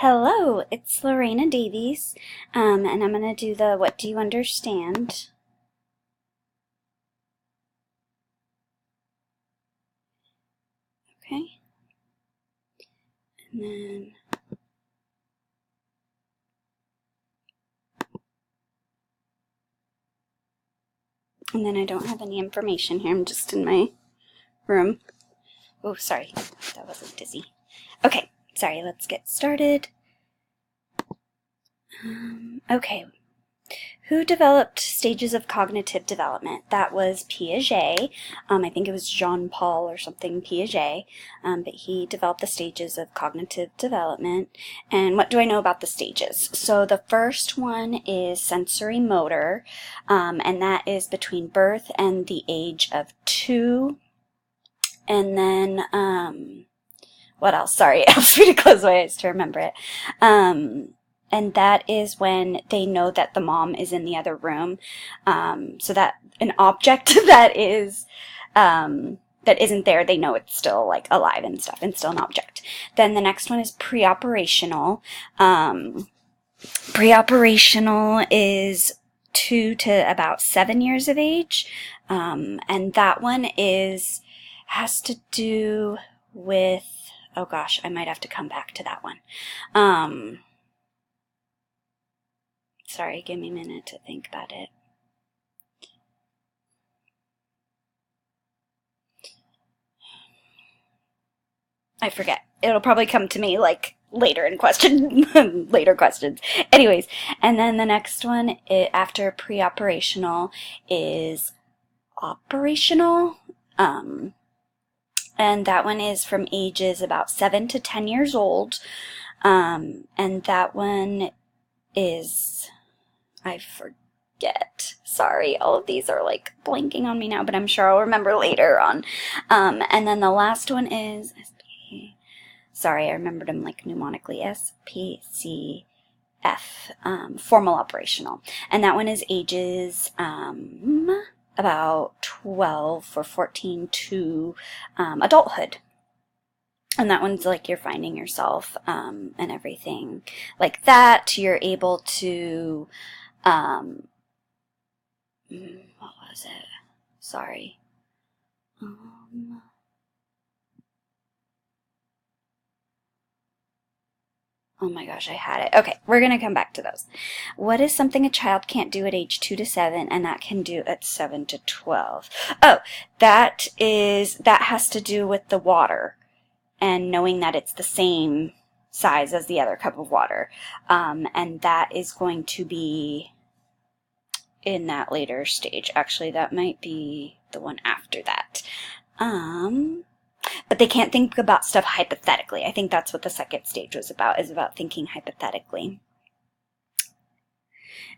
Hello, it's Lorena Davies, and I'm going to do the What Do You Understand? Okay, and then I don't have any information here. I'm just in my room. Oh, sorry, that wasn't dizzy. Okay, sorry, let's get started. Okay. Who developed stages of cognitive development? That was Piaget. I think it was Jean-Paul or something Piaget, but he developed the stages of cognitive development. And what do I know about the stages? So the first one is sensory motor, and that is between birth and the age of 2. And then, what else? Sorry, I was trying to close my eyes to remember it. And that is when they know that the mom is in the other room. So that an object that isn't there, they know it's still like alive and stuff, and still an object. Then the next one is preoperational. Preoperational is 2 to about 7 years of age, and that one has to do with. Oh gosh, I might have to come back to that one. Sorry, give me a minute to think about it. I forget. It'll probably come to me like later in later questions. Anyways, and then the next one after preoperational is operational. And that one is from ages about 7 to 10 years old. And that one is, I forget. Sorry, all of these are like blanking on me now, but I'm sure I'll remember later on. And then the last one is sorry, I remembered them like mnemonically. SPCF, formal operational. And that one is ages about 12 or 14 to adulthood. And that one's like you're finding yourself and everything like that. You're able to, what was it? Sorry. Oh my gosh, I had it. Okay, we're going to come back to those. What is something a child can't do at age 2 to 7 and that can do at 7 to 12? Oh, that has to do with the water and knowing that it's the same size as the other cup of water. And that is going to be in that later stage. Actually, that might be the one after that. But they can't think about stuff hypothetically. I think that's what the second stage was about, is about thinking hypothetically.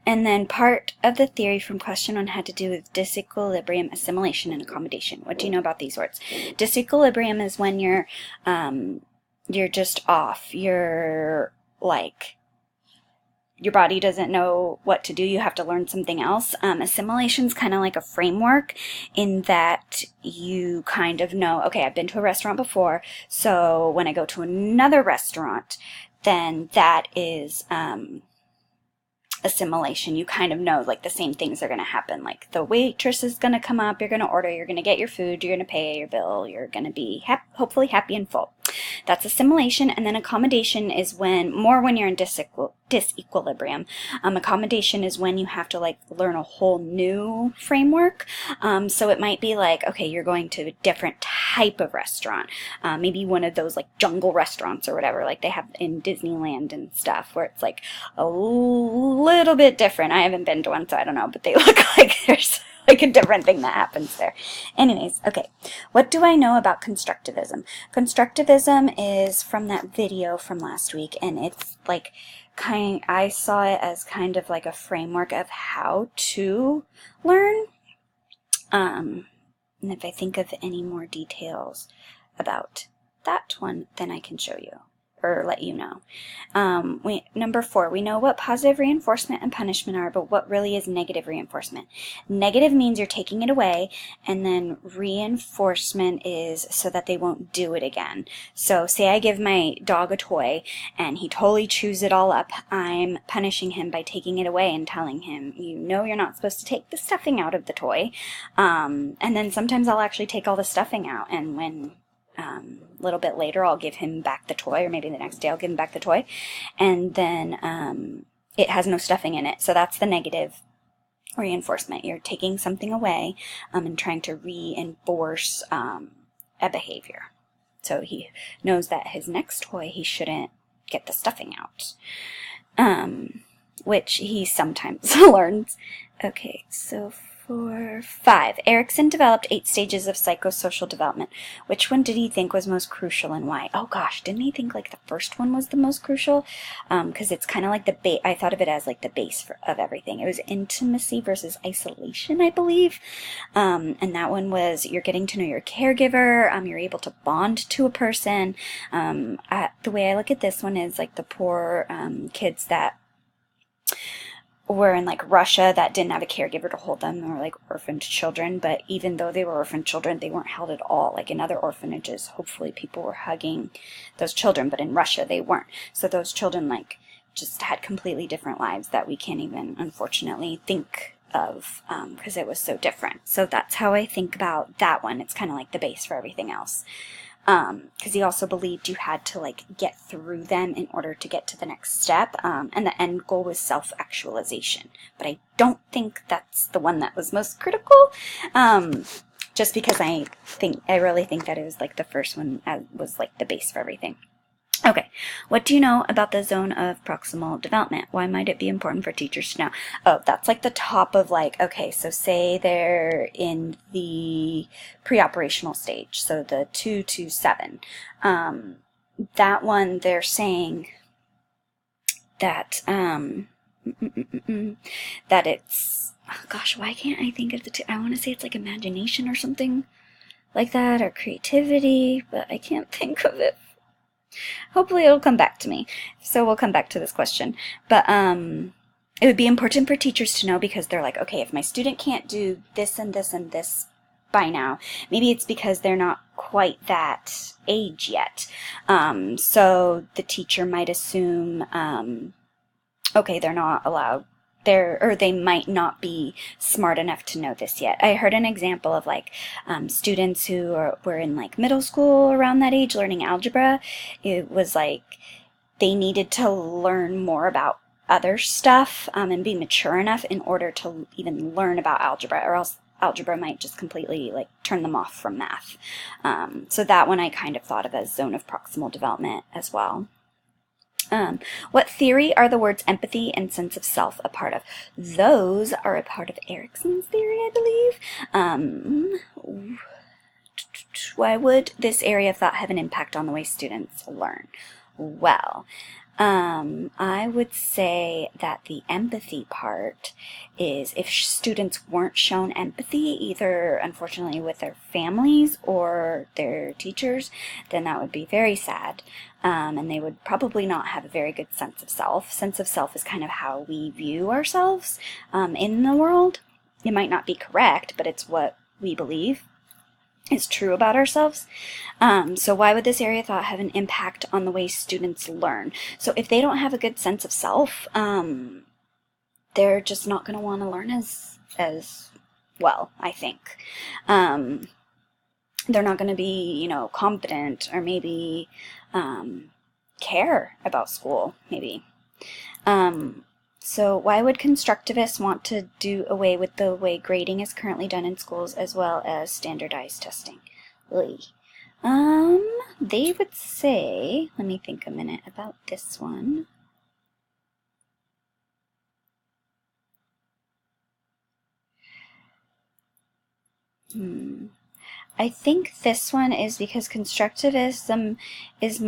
And then part of the theory from question 1 had to do with disequilibrium, assimilation, and accommodation. What do you know about these words? Disequilibrium is when you're just off. You're like, your body doesn't know what to do. You have to learn something else. Assimilation is kind of like a framework in that you kind of know, okay, I've been to a restaurant before, so when I go to another restaurant, then that is assimilation. You kind of know like the same things are going to happen. Like the waitress is going to come up, you're going to order, you're going to get your food, you're going to pay your bill, you're going to be hopefully happy and full. That's assimilation. And then accommodation is when you're in disequilibrium. Accommodation is when you have to like learn a whole new framework. So it might be like, okay, you're going to a different type of restaurant. Maybe one of those like jungle restaurants or whatever, like they have in Disneyland and stuff, where it's like a little bit different. I haven't been to one, so I don't know, but they look like there's like a different thing that happens there. Anyways, okay. What do I know about constructivism? Constructivism is from that video from last week, and it's like I saw it as kind of like a framework of how to learn. And if I think of any more details about that one, then I can show you. or let you know. Number 4, we know what positive reinforcement and punishment are, but what really is negative reinforcement? Negative means you're taking it away, and then reinforcement is so that they won't do it again. So say I give my dog a toy and he totally chews it all up. I'm punishing him by taking it away and telling him, you know you're not supposed to take the stuffing out of the toy. And then sometimes I'll actually take all the stuffing out, and when a little bit later I'll give him back the toy, or maybe the next day I'll give him back the toy, and then it has no stuffing in it. So that's the negative reinforcement. You're taking something away and trying to reinforce a behavior. So he knows that his next toy he shouldn't get the stuffing out, which he sometimes learns. Okay, so for 5, Erikson developed 8 stages of psychosocial development. Which one did he think was most crucial and why? Oh gosh, didn't he think like the first one was the most crucial? Because it's kind of like I thought of it as like the base of everything. It was intimacy versus isolation, I believe. And that one was you're getting to know your caregiver. You're able to bond to a person. The way I look at this one is like the poor kids that were in like Russia that didn't have a caregiver to hold them, or like orphaned children. But even though they were orphaned children, they weren't held at all. Like in other orphanages, hopefully people were hugging those children, but in Russia they weren't. So those children like just had completely different lives that we can't even unfortunately think of because it was so different. So that's how I think about that one. It's kind of like the base for everything else. Because he also believed you had to like get through them in order to get to the next step, and the end goal was self-actualization. But I don't think that's the one that was most critical, just because I really think that it was like the first one was like the base for everything. Okay, what do you know about the zone of proximal development? Why might it be important for teachers to know? Oh, that's like the top of like, okay, so say they're in the pre-operational stage, so the 2 to 7. That one, they're saying that, that it's, oh gosh, why can't I think of the two? I want to say it's like imagination or something like that, or creativity, but I can't think of it. Hopefully it'll come back to me. So we'll come back to this question. But it would be important for teachers to know, because they're like, okay, if my student can't do this and this and this by now, maybe it's because they're not quite that age yet. So the teacher might assume, okay, they're not allowed. They might not be smart enough to know this yet. I heard an example of like students who were in like middle school around that age learning algebra. It was like they needed to learn more about other stuff and be mature enough in order to even learn about algebra, or else algebra might just completely like turn them off from math. So that one I kind of thought of as zone of proximal development as well. What theory are the words empathy and sense of self a part of? Those are a part of Erikson's theory, I believe. Why would this area of thought have an impact on the way students learn? Well, I would say that the empathy part is if students weren't shown empathy, either unfortunately with their families or their teachers, then that would be very sad. And they would probably not have a very good sense of self. Sense of self is kind of how we view ourselves in the world. It might not be correct, but it's what we believe is true about ourselves. So why would this area of thought have an impact on the way students learn? So if they don't have a good sense of self, they're just not going to want to learn as well, I think. They're not going to be, confident, or maybe care about school, maybe. So why would constructivists want to do away with the way grading is currently done in schools, as well as standardized testing? They would say, let me think a minute about this one. I think this one is because constructivism is,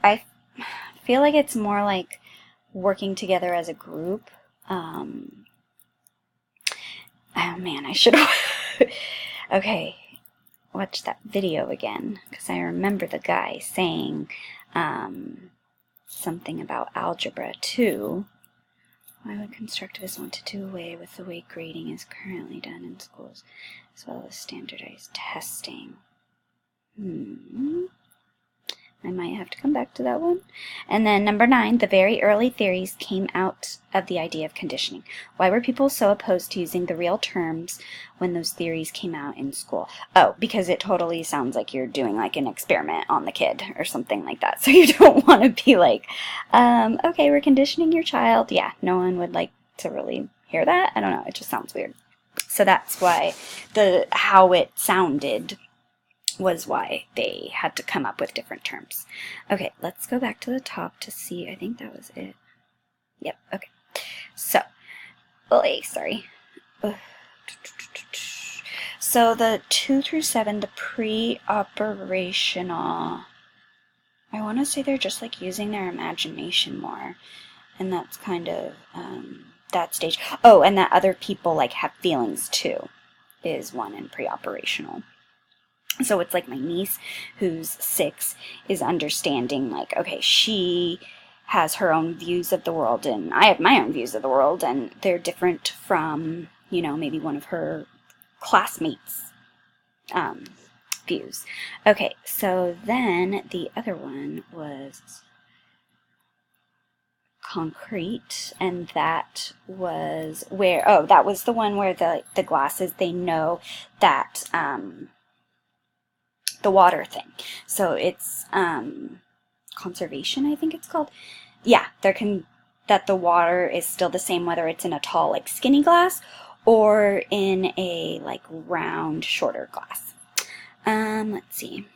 I feel like it's more like working together as a group. Oh man, I should okay, watch that video again, because I remember the guy saying something about algebra too. Why would constructivists want to do away with the way grading is currently done in schools, as well as standardized testing? I might have to come back to that one. And then number 9, the very early theories came out of the idea of conditioning. Why were people so opposed to using the real terms when those theories came out in school? Oh, because it totally sounds like you're doing like an experiment on the kid or something like that. So you don't want to be like, okay, we're conditioning your child. Yeah, no one would like to really hear that. I don't know. It just sounds weird. So that's why how it sounded was why they had to come up with different terms. Okay, let's go back to the top to see. I think that was it. Yep, okay. So, sorry. So the 2 through 7, the pre-operational, I want to say they're just like using their imagination more. And that's kind of that stage. Oh, and that other people like have feelings too is one in pre-operational. So it's like my niece, who's 6, is understanding, like, okay, she has her own views of the world, and I have my own views of the world, and they're different from, you know, maybe one of her classmates' views. Okay, so then the other one was concrete, and that was where, that was the one where the glasses, they know that, the water thing. So it's conservation, I think it's called. Yeah, that the water is still the same whether it's in a tall, like skinny glass or in a like round, shorter glass. Let's see.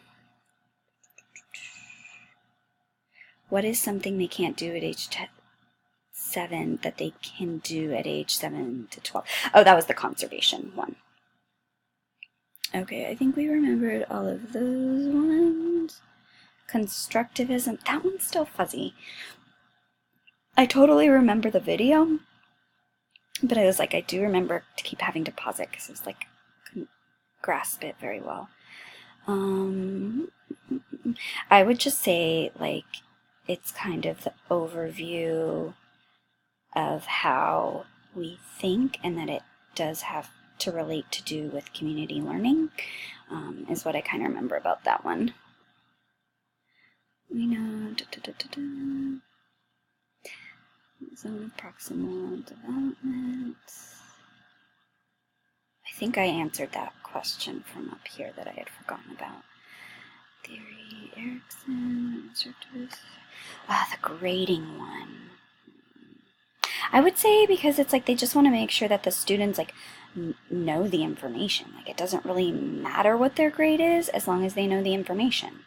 What is something they can't do at age 7 that they can do at age 7 to 12? Oh, that was the conservation one. Okay, I think we remembered all of those ones. Constructivism, that one's still fuzzy. I totally remember the video, but I was like, I do remember to keep having to pause it because I was like, couldn't grasp it very well. I would just say, like, it's kind of the overview of how we think, and that it does have to relate to do with community learning, is what I kind of remember about that one. We know zone of proximal development. I think I answered that question from up here that I had forgotten about. Theory, Erikson, instructors. The grading one. I would say because it's like they just want to make sure that the students like know the information. Like it doesn't really matter what their grade is as long as they know the information.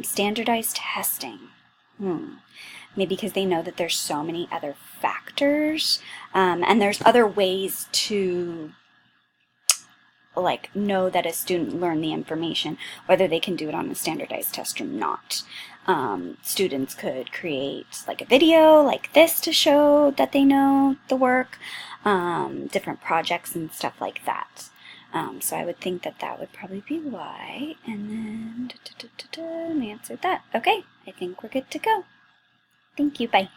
Standardized testing. Maybe because they know that there's so many other factors, and there's other ways to like know that a student learned the information, whether they can do it on a standardized test or not. Students could create like a video like this to show that they know the work, different projects and stuff like that. So I would think that that would probably be why. And then we answered that. Okay, I think we're good to go. Thank you. Bye.